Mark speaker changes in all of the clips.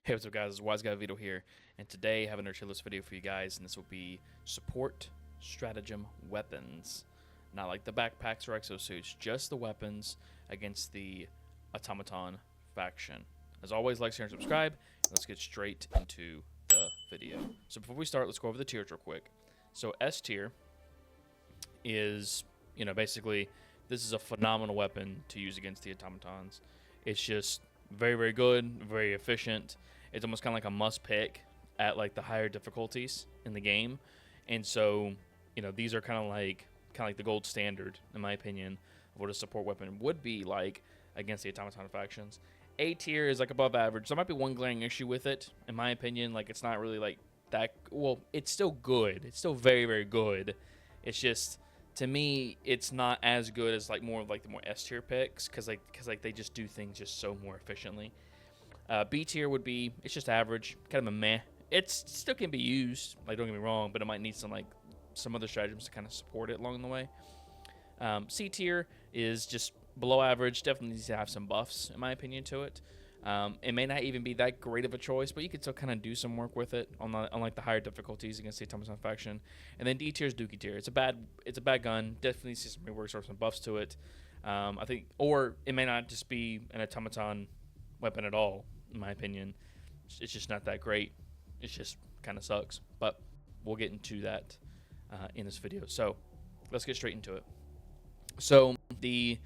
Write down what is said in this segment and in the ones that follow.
Speaker 1: Hey, what's up guys, it's WiseGuyVito here, and today I have another tier list video for you guys, and this will be support stratagem weapons. Not like the backpacks or exosuits, just the weapons against the Automaton faction. As always, like, share, and subscribe. Let's get straight into the video. So before we start, let's go over the tiers real quick. So S tier is, basically, this is a phenomenal weapon to use against the automatons. It's just very, very good, very efficient. It's almost kind of like a must pick at like the higher difficulties in the game. And so, these are kind of like the gold standard, in my opinion, of what a support weapon would be like against the automaton factions. A tier is like above average. There might be one glaring issue with it, in my opinion. Like, it's not really like that. Well, it's still good. It's still very, very good. It's just, to me, it's not as good as like more of like the more S tier picks, because they just do things just so more efficiently. B tier would be, it's just average, kind of a meh. It still can be used, like, don't get me wrong, but it might need some other stratagems to kind of support it along the way. C tier is just below average, definitely needs to have some buffs, in my opinion, to it. It may not even be that great of a choice, but you can still kind of do some work with it on like the higher difficulties against the automaton faction. And then D tier is Dookie tier. It's a bad gun. Definitely see some reworks or some buffs to it. I think, or it may not just be an automaton weapon at all, in my opinion. It's just not that great. It just kind of sucks. But we'll get into that in this video. So let's get straight into it. So the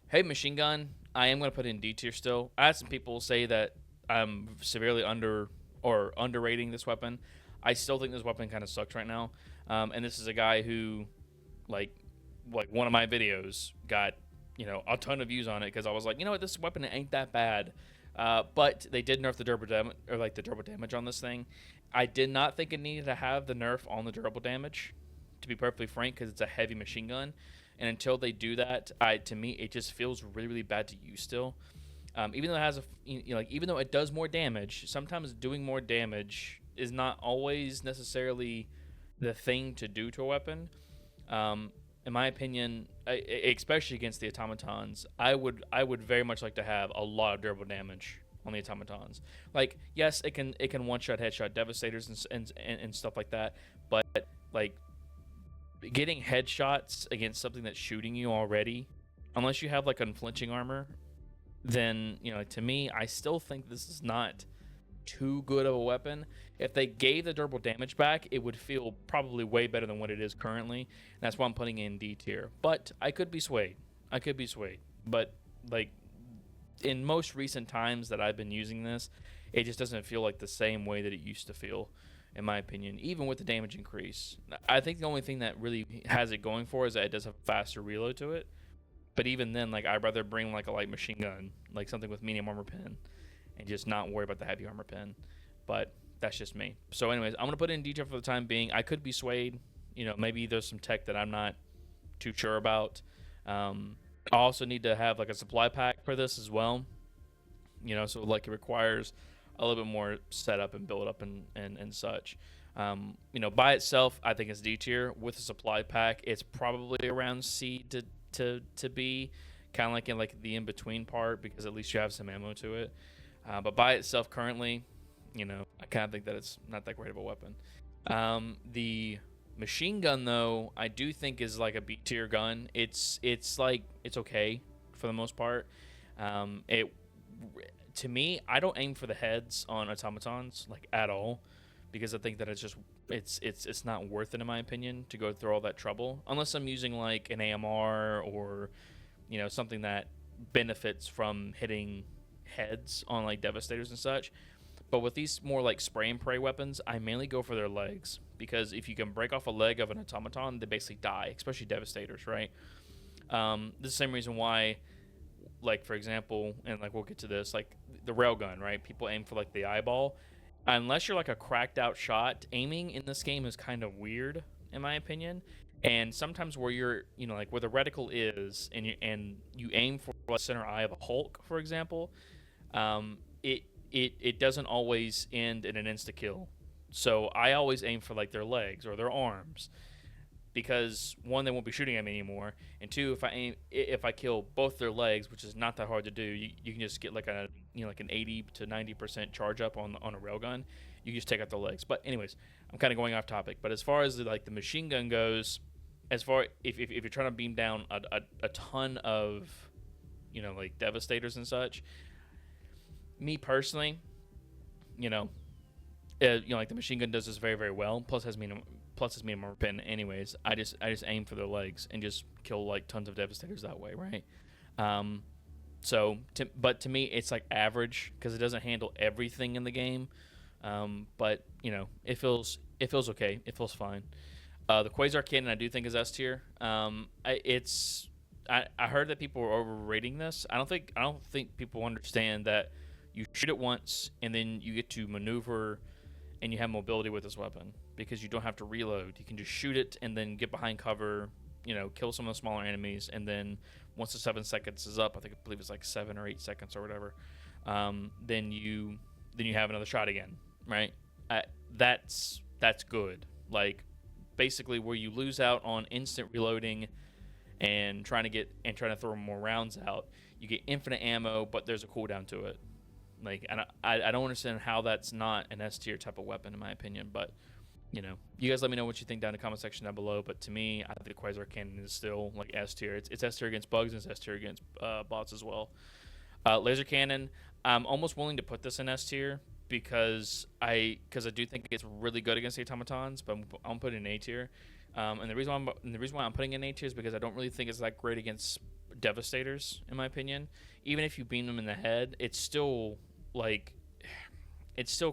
Speaker 1: heavy machine gun, I am going to put in D tier still. I had some people say that I'm severely underrating this weapon. I still think this weapon kind of sucks right now. And this is a guy who, like one of my videos got, a ton of views on it because I was like, this weapon ain't that bad. But they did nerf the durable damage on this thing. I did not think it needed to have the nerf on the durable damage, to be perfectly frank, because it's a heavy machine gun. And until they do that, to me, it just feels really, really bad to use still. Even though it has even though it does more damage, sometimes doing more damage is not always necessarily the thing to do to a weapon. In my opinion, especially against the automatons, I would very much like to have a lot of durable damage on the automatons. Like, yes, it can one-shot, headshot devastators and stuff like that, but like getting headshots against something that's shooting you already, unless you have like unflinching armor, then to me, I still think this is not too good of a weapon. If they gave the durable damage back, it would feel probably way better than what it is currently. And that's why I'm putting in D tier. But I could be swayed. But like in most recent times that I've been using this, it just doesn't feel like the same way that it used to feel, in my opinion, even with the damage increase. I think the only thing that really has it going for is that it does have a faster reload to it. But even then, like, I'd rather bring like a light machine gun, like something with medium armor pen, and just not worry about the heavy armor pen. But that's just me. So anyways, I'm going to put it in detail for the time being. I could be swayed. Maybe there's some tech that I'm not too sure about. I also need to have like a supply pack for this as well. So like it requires a little bit more setup and build up and such. By itself, I think it's D tier. With a supply pack, it's probably around C to B, kind of like in like the in-between part, because at least you have some ammo to it. But by itself currently, I kind of think that it's not that great of a weapon. The machine gun, though, I do think is like a B tier gun. It's okay for the most part. To me, I don't aim for the heads on automatons like at all, because I think that it's not worth it, in my opinion, to go through all that trouble, unless I'm using like an AMR or something that benefits from hitting heads on like devastators and such. But with these more like spray and pray weapons, I mainly go for their legs, because if you can break off a leg of an automaton, they basically die, especially devastators, right? This is the same reason why, like, for example, and like we'll get to this, like the railgun, right? People aim for like the eyeball. Unless you're like a cracked out shot, aiming in this game is kind of weird, in my opinion. And sometimes where you're, like where the reticle is, and you aim for the center eye of a Hulk, for example, it doesn't always end in an insta kill. So I always aim for like their legs or their arms, because one, they won't be shooting at me anymore, and two, if I kill both their legs, which is not that hard to do, you can just get like a like an 80 to 90% charge up on a railgun, you just take out the legs. But anyways, I'm kind of going off topic. But as far as like the machine gun goes, as far if you're trying to beam down a ton of like devastators and such, me personally, like the machine gun does this very, very well. Plus has medium armor pen. Anyways, I just aim for their legs and just kill like tons of devastators that way, right? But to me, it's like average because it doesn't handle everything in the game. But it feels okay. It feels fine. The Quasar cannon I do think is S tier. I heard that people were overrating this. I don't think people understand that you shoot it once and then you get to maneuver and you have mobility with this weapon because you don't have to reload. You can just shoot it and then get behind cover, kill some of the smaller enemies, and then once the 7 seconds is up, I believe it's like 7 or 8 seconds or whatever, then you have another shot again, right? That's good. Like basically where you lose out on instant reloading and trying to throw more rounds out, you get infinite ammo, but there's a cooldown to it. Like, and I don't understand how that's not an S tier type of weapon in my opinion, but you guys let me know what you think down in the comment section down below. But to me, I think the Quasar cannon is still like S tier. It's S tier against bugs and it's S tier against bots as well. Laser cannon, I'm almost willing to put this in S tier because I do think it's really good against the automatons, but I'm putting it in A tier. And the reason why I'm putting it in A tier is because I don't really think it's that great against devastators in my opinion. Even if you beam them in the head, it's still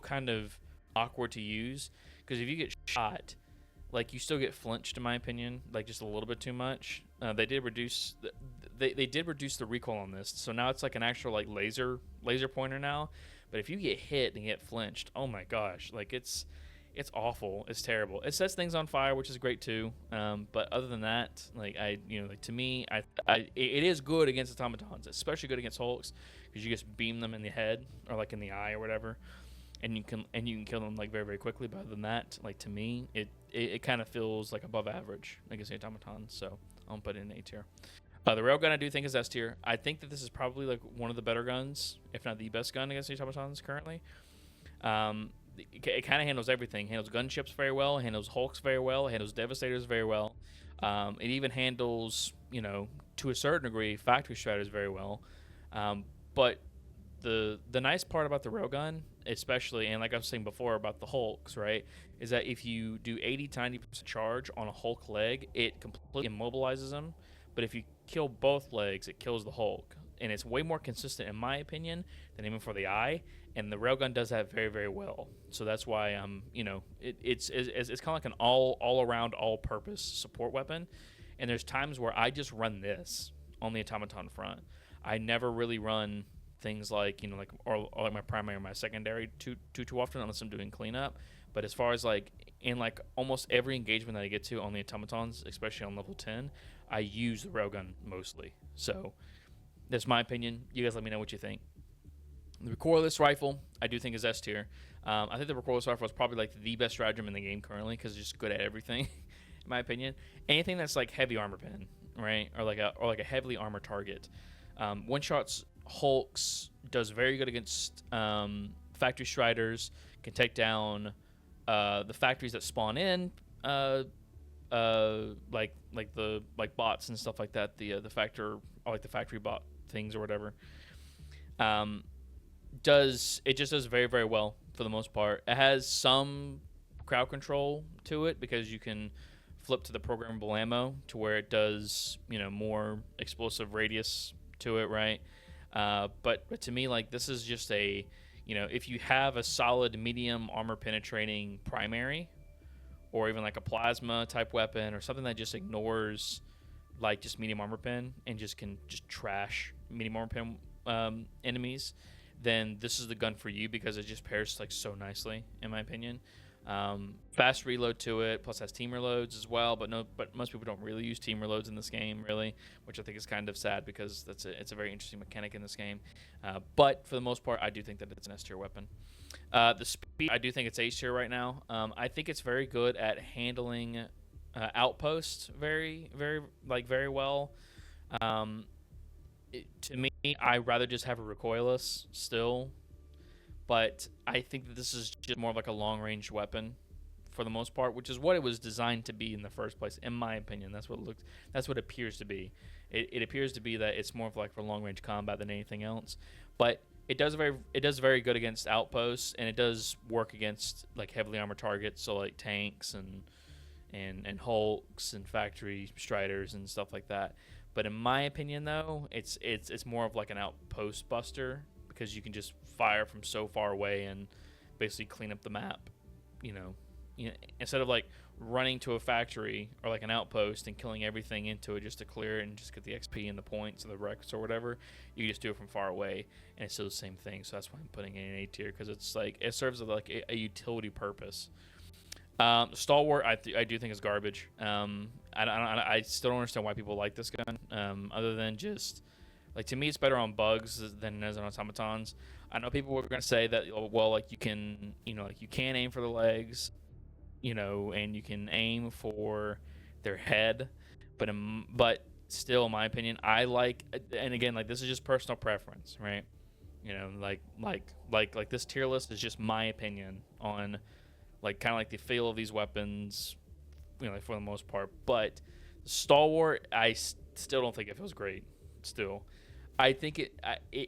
Speaker 1: kind of awkward to use because if you get shot, like you still get flinched in my opinion, like just a little bit too much. They did reduce the recoil on this, so now it's like an actual like laser pointer now. But if you get hit and get flinched, oh my gosh, like it's awful. It's terrible. It sets things on fire, which is great too. But other than that, like to me, it is good against automatons, especially good against hulks, because you just beam them in the head or like in the eye or whatever, and you can kill them like very, very quickly. But other than that, like to me, it kind of feels like above average against the automatons. So I'll put it in A tier. The railgun I do think is S tier. I think that this is probably like one of the better guns, if not the best gun against the automatons currently. It kind of handles everything. It handles gunships very well. It handles hulks very well. It handles devastators very well. It even handles, to a certain degree, factory striders very well. But the nice part about the railgun, especially, and like I was saying before about the hulks, right, is that if you do 80 to 90% charge on a hulk leg, it completely immobilizes them. But if you kill both legs, it kills the hulk. And it's way more consistent, in my opinion, than even for the eye. And the railgun does that very, very well. So that's why it's kind of like an all-around, all-purpose support weapon. And there's times where I just run this on the automaton front. I never really run things like or like my primary or my secondary too often unless I'm doing cleanup. But as far as like in like almost every engagement that I get to on the automatons, especially on level 10, I use the railgun mostly. So that's my opinion. You guys let me know what you think. The Recoilless rifle, I do think is S tier. I think the Recoilless rifle is probably like the best stratagem in the game currently because it's just good at everything, in my opinion. Anything that's like heavy armor pen, right, or like a heavily armored target. One shots hulks does very good against factory striders. Can take down the factories that spawn in, like bots and stuff like that. The factory bot things or whatever. It just does very, very well for the most part. It has some crowd control to it because you can flip to the programmable ammo to where it does more explosive radius to it, right? But to me, like, this is just a if you have a solid medium armor penetrating primary or even like a plasma type weapon or something that just ignores like just medium armor pen and just can trash medium armor pen enemies, then this is the gun for you because it just pairs like so nicely, in my opinion. Fast reload to it, plus has team reloads as well, but most people don't really use team reloads in this game, really, which I think is kind of sad because it's a very interesting mechanic in this game. But for the most part, I do think that it's an S tier weapon. The speed, I do think it's A tier right now. I think it's very good at handling outposts very, very, very well. To me, I'd rather just have a recoilless still, but I think that this is just more of like a long range weapon for the most part, which is what it was designed to be in the first place, in my opinion. That's what it appears to be. It appears to be that it's more of like for long range combat than anything else. But it does very good against outposts, and it does work against like heavily armored targets, so like tanks and hulks and factory striders and stuff like that. But in my opinion, though, it's more of like an outpost buster, because you can just fire from so far away and basically clean up the map. Instead of like running to a factory or like an outpost and killing everything into it just to clear it and just get the XP and the points or the wrecks or whatever, you just do it from far away, and it's still the same thing. So that's why I'm putting it in A tier, because it's like it serves as like a utility purpose. Stalwart, I do think is garbage. I still don't understand why people like this gun. Other than just like, to me, it's better on bugs than it is on automatons. I know people were gonna say that, well, like you can aim for the legs, and you can aim for their head, but still, in my opinion, I like, and again, like, this is just personal preference, right? Like this tier list is just my opinion on like kind of like the feel of these weapons, like for the most part. But Stalwart, I still don't think it feels great. Still, I think it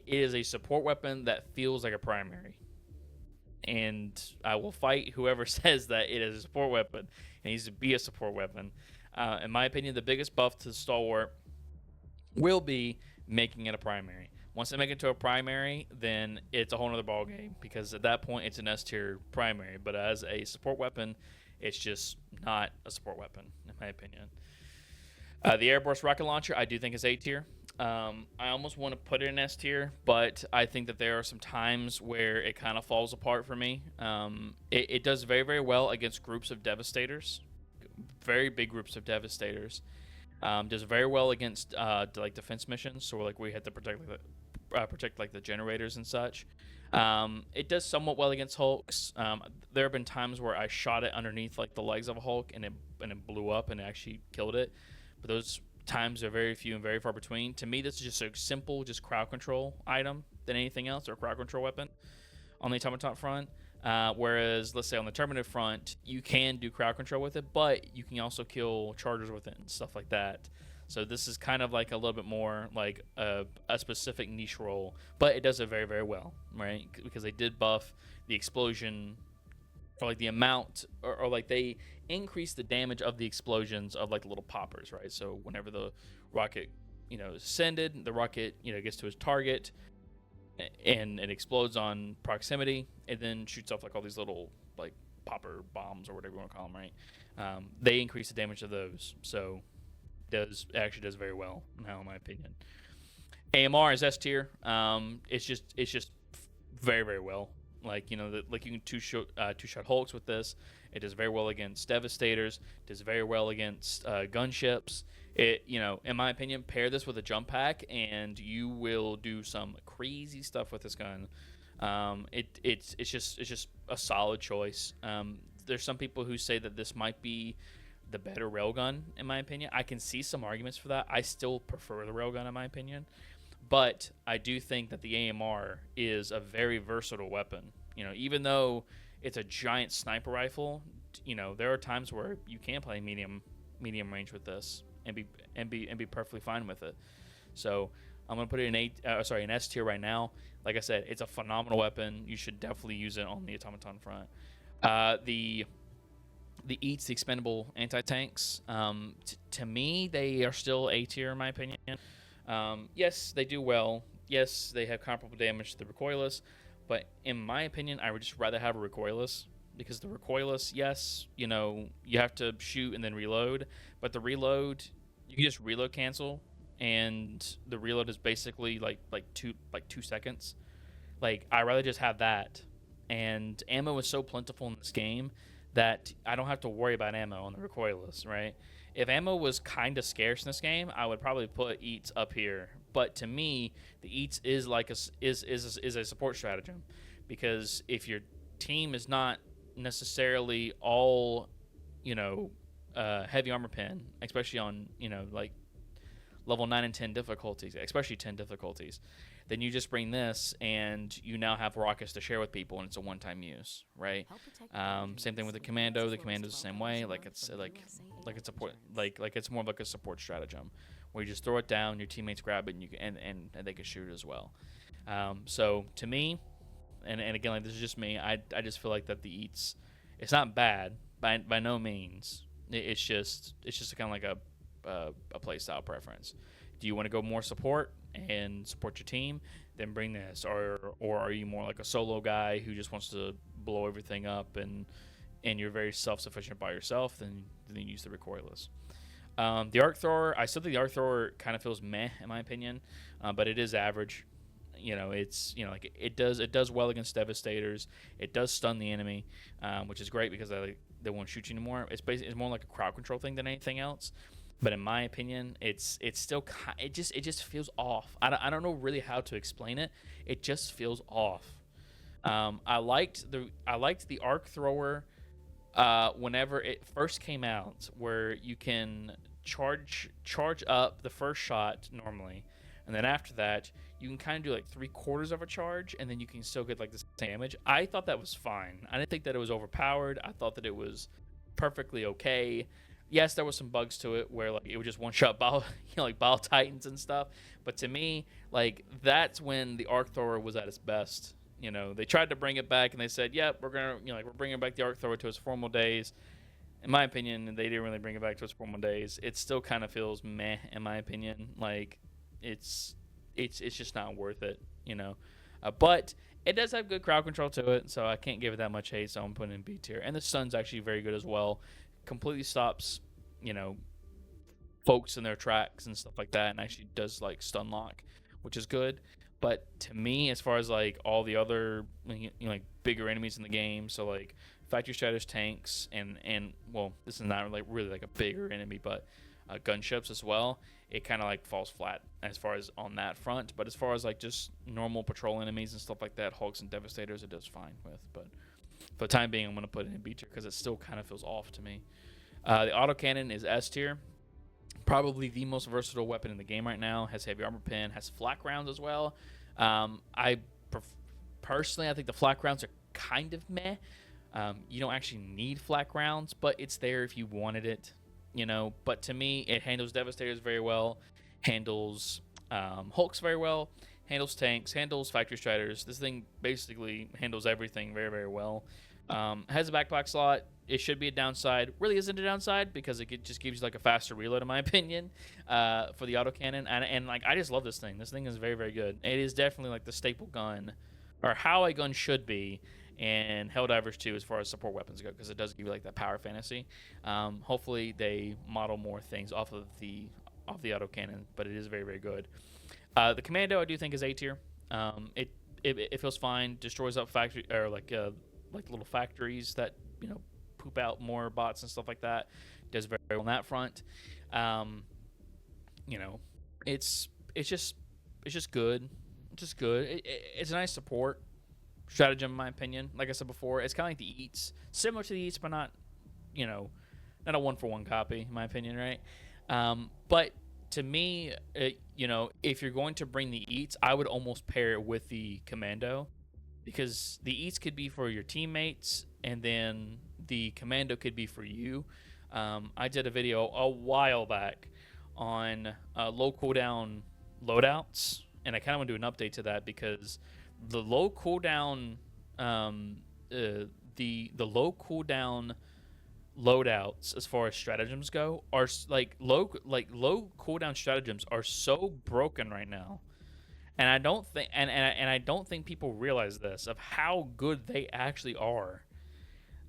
Speaker 1: is a support weapon that feels like a primary, and I will fight whoever says that it is a support weapon. It needs to be a support weapon. In my opinion, the biggest buff to Stalwart will be making it a primary. Once they make it to a primary, then it's a whole other ballgame, because at that point it's an S tier primary. But as a support weapon, it's just not a support weapon, in my opinion. The Airburst rocket launcher, I do think is A tier. I almost want to put it in S tier, but I think that there are some times where it kind of falls apart for me. It does very, very well against groups of Devastators, very big groups of Devastators. Does very well against like defense missions, so like we had to protect like the generators and such. It does somewhat well against hulks. There have been times where I shot it underneath like the legs of a hulk, and it blew up and actually killed it. But those times are very few and very far between. To me, this is just a simple, just crowd control item than anything else, or a crowd control weapon on the automaton front. Whereas, let's say on the Terminative front, you can do crowd control with it, but you can also kill chargers with it and stuff like that. So this is kind of like a little bit more like a specific niche role, but it does it very, very well, right? Because they did buff the explosion, or like the amount, or like they increase the damage of the explosions of like the little poppers, right? So whenever the rocket, is ascended, the rocket, gets to its target, and it explodes on proximity, it then shoots off like all these little like popper bombs or whatever you want to call them, right? They increase the damage of those, so actually does very well now, in my opinion. AMR is S tier. It's just very, very well. Like, you can two-shot hulks with this. It does very well against Devastators. It does very well against gunships. It, in my opinion, pair this with a jump pack, and you will do some crazy stuff with this gun. It's just a solid choice. There's some people who say that this might be the better railgun, in my opinion. I can see some arguments for that. I still prefer the railgun, in my opinion. But I do think that the AMR is a very versatile weapon. Even though it's a giant sniper rifle, there are times where you can play medium range with this and be perfectly fine with it. So I'm gonna put it in an S tier right now. Like I said, it's a phenomenal weapon. You should definitely use it on the automaton front. The EATs, the expendable anti-tanks, to me, they are still A tier, in my opinion. Yes, they do well. Yes, they have comparable damage to the Recoilless, but in my opinion, I would just rather have a Recoilless, because the Recoilless, yes, you have to shoot and then reload, but the reload, you can just reload cancel, and the reload is basically like 2 seconds. Like, I'd rather just have that, and ammo is so plentiful in this game that I don't have to worry about ammo on the Recoilless, right? If ammo was kind of scarce in this game, I would probably put EATs up here. But to me, the EATs is like is a support stratagem, because if your team is not necessarily all, heavy armor pen, especially on level 9 and 10 difficulties, especially 10 difficulties. Then you just bring this, and you now have rockets to share with people, and it's a one-time use, right? Same thing with the commando. The commando's the same way. Like it's more like a support stratagem, where you just throw it down, your teammates grab it, and and they can shoot it as well. So to me, and again, like, this is just me. I just feel like that the eats, it's not bad by no means. It's just kind of like a play style preference. Do you want to go more support and support your team? Then bring this, or are you more like a solo guy who just wants to blow everything up and you're very self-sufficient by yourself? Then use the Recoilless. The Arc Thrower, I still think the Arc Thrower kind of feels meh in my opinion, but it is average. It's like it does well against Devastators. It does stun the enemy, which is great because they won't shoot you anymore. It's more like a crowd control thing than anything else. But in my opinion, it just feels off. I don't know really how to explain it. It just feels off. I liked the Arc Thrower whenever it first came out, where you can charge up the first shot normally, and then after that you can kind of do like 3/4 of a charge, and then you can still get like the same damage. I thought that was fine. I didn't think that it was overpowered. I thought that it was perfectly okay. Yes, there was some bugs to it where like it would just one-shot ball, like ball titans and stuff. But to me, like that's when the Arc Thrower was at its best. They tried to bring it back and they said, "Yep, we're bringing back the Arc Thrower to its formal days." In my opinion, they didn't really bring it back to its formal days. It still kind of feels meh, in my opinion. Like it's just not worth it, But it does have good crowd control to it, so I can't give it that much hate. So I'm putting it in B tier. And the stun's actually very good as well. Completely stops, folks in their tracks and stuff like that, and actually does like stun lock, which is good. But to me, as far as like all the other like bigger enemies in the game, so like Factory Striders, tanks, and well, this is not really like a bigger enemy, but gunships as well, it kind of like falls flat as far as on that front. But as far as like just normal patrol enemies and stuff like that, Hulks and Devastators, it does fine with. But for the time being, I'm going to put it in B tier because it still kind of feels off to me. The Autocannon is S tier. Probably the most versatile weapon in the game right now. Has heavy armor pen, has flak rounds as well. Personally, I think the flak rounds are kind of meh. You don't actually need flak rounds, but it's there if you wanted it. But to me, it handles Devastators very well, handles Hulks very well, handles tanks, handles Factory Striders. This thing basically handles everything very, very well. Has a backpack slot. It should be a downside. Really isn't a downside because it just gives you like a faster reload, in my opinion, for the autocannon. And like I just love this thing. This thing is very, very good. It is definitely like the staple gun, or how a gun should be, and Helldivers 2 as far as support weapons go, because it does give you like that power fantasy. Hopefully they model more things off of the autocannon, but it is very, very good. The commando I do think is A tier. It feels fine. Destroys up factory or like little factories that poop out more bots and stuff like that. Does very well on that front. It's just good. Just good. It's a nice support stratagem, in my opinion. Like I said before, it's kind of like the Eats, similar to the Eats, but not a 1-for-1 copy, in my opinion, right? But to me, if you're going to bring the Eats, I would almost pair it with the Commando, because the Eats could be for your teammates, and then the Commando could be for you. I did a video a while back on low cooldown loadouts, and I kind of want to do an update to that, because the low cooldown the low cooldown loadouts as far as stratagems go are low cooldown stratagems are so broken right now, and I don't think people realize this of how good they actually are.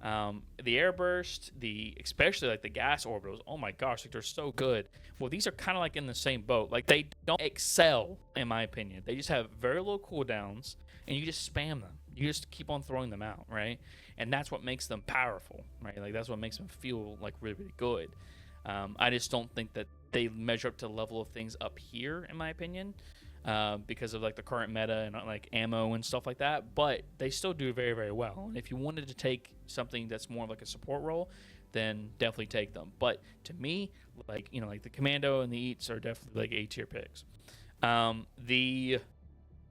Speaker 1: The Airburst, especially like the gas orbitals, oh my gosh, like they're so good. Well, these are kind of like in the same boat. Like they don't excel, in my opinion. They just have very low cooldowns, and you just spam them. You just keep on throwing them out, right? And that's what makes them powerful, right? Like that's what makes them feel like really, really good. I just don't think that they measure up to the level of things up here, in my opinion, because of like the current meta and like ammo and stuff like that. But they still do very, very well. And if you wanted to take something that's more like a support role, then definitely take them. But to me, like, you know, like the Commando and the Eats are definitely like A tier picks. The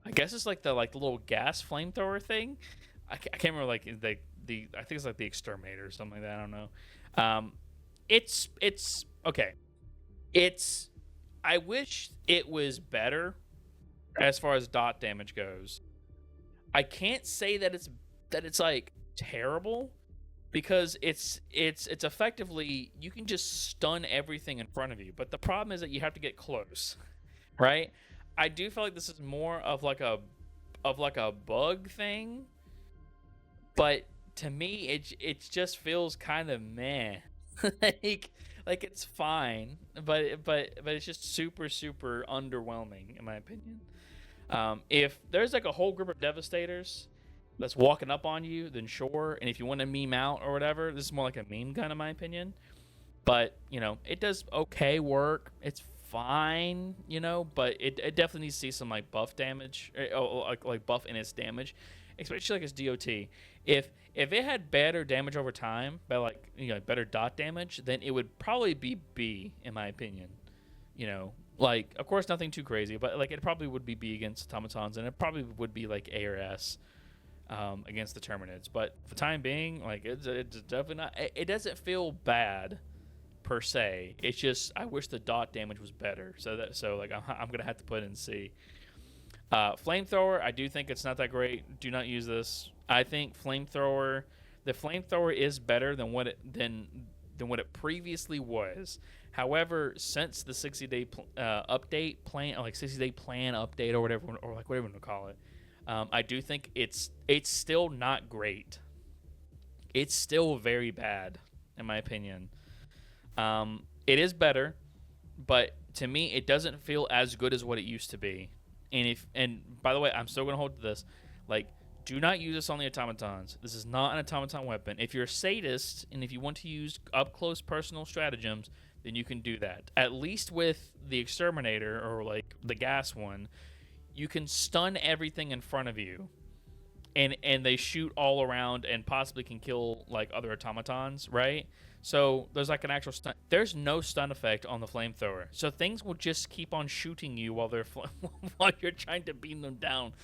Speaker 1: I guess it's like the little gas flamethrower thing. I can't remember, like the I think it's like the Exterminator or something like that. I don't know. It's okay. It's I wish it was better as far as dot damage goes. I can't say that it's like terrible, because it's effectively, you can just stun everything in front of you. But the problem is that you have to get close, right? I do feel like this is more of like a bug thing, but to me it just feels kind of meh. like like it's fine, but it's just super underwhelming in my opinion. If there's like a whole group of devastators that's walking up on you, then sure. And if you want to meme out or whatever, this is more like a meme gun in my opinion. But you know, it does okay work. It's fine, you know, but it definitely needs to see some like buff damage, like buff in its damage, especially like its DOT. If it had better damage over time, by like, you know, better dot damage, then it would probably be B in my opinion. You know, like, of course nothing too crazy, but like it probably would be B against automatons, and it probably would be like A or S against the Terminids. But for the time being, like it's definitely not. It doesn't feel bad per se. It's just I wish the dot damage was better. So like I'm gonna have to put in C. Flamethrower, I do think it's not that great. Do not use this. I think the flamethrower is better than what it previously was. However, since the 60-day update plan, or like 60-day plan update or whatever, or like whatever you call it, I do think it's still not great. It's still very bad in my opinion. It is better, but to me, it doesn't feel as good as what it used to be. And by the way, I'm still gonna hold to this. Like, do not use this on the automatons. This is not an automaton weapon. If you're a sadist and if you want to use up close personal stratagems, then you can do that. At least with the Exterminator, or like the gas one, you can stun everything in front of you, and they shoot all around and possibly can kill like other automatons, right? So there's like an actual stun. There's no stun effect on the flamethrower, so things will just keep on shooting you while while you're trying to beam them down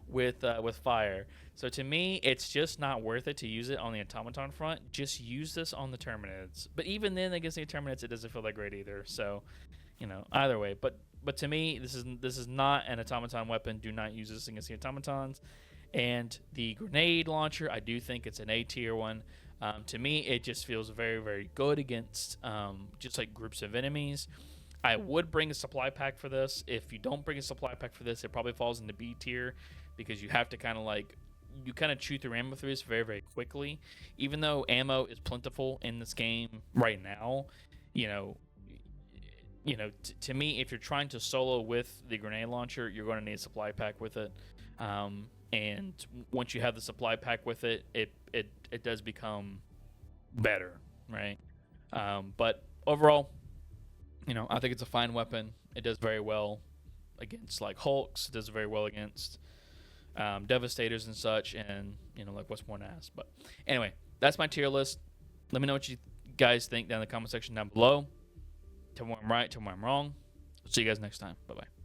Speaker 1: with fire. So to me, it's just not worth it to use it on the automaton front. Just use this on the Terminids. But even then, against the Terminids, it doesn't feel that great either. So, you know, either way. But to me, this is not an automaton weapon. Do not use this against the automatons. And the grenade launcher, I do think it's an A tier one. To me, it just feels very good against just like groups of enemies. I would bring a supply pack for this. If you don't bring a supply pack for this, it probably falls into B tier, because you have to kind of chew through ammo through this very quickly. Even though ammo is plentiful in this game right now, you know, to me, if you're trying to solo with the grenade launcher, you're going to need a supply pack with it. And once you have the supply pack with it, it does become better, right? But overall, you know, I think it's a fine weapon. It does very well against like Hulks. It does very well against Devastators and such, and you know, like what's more asked. But anyway, that's my tier list. Let me know what you guys think down in the comment section down below. Tell me where I'm right, tell me where I'm wrong. See you guys next time. Bye bye.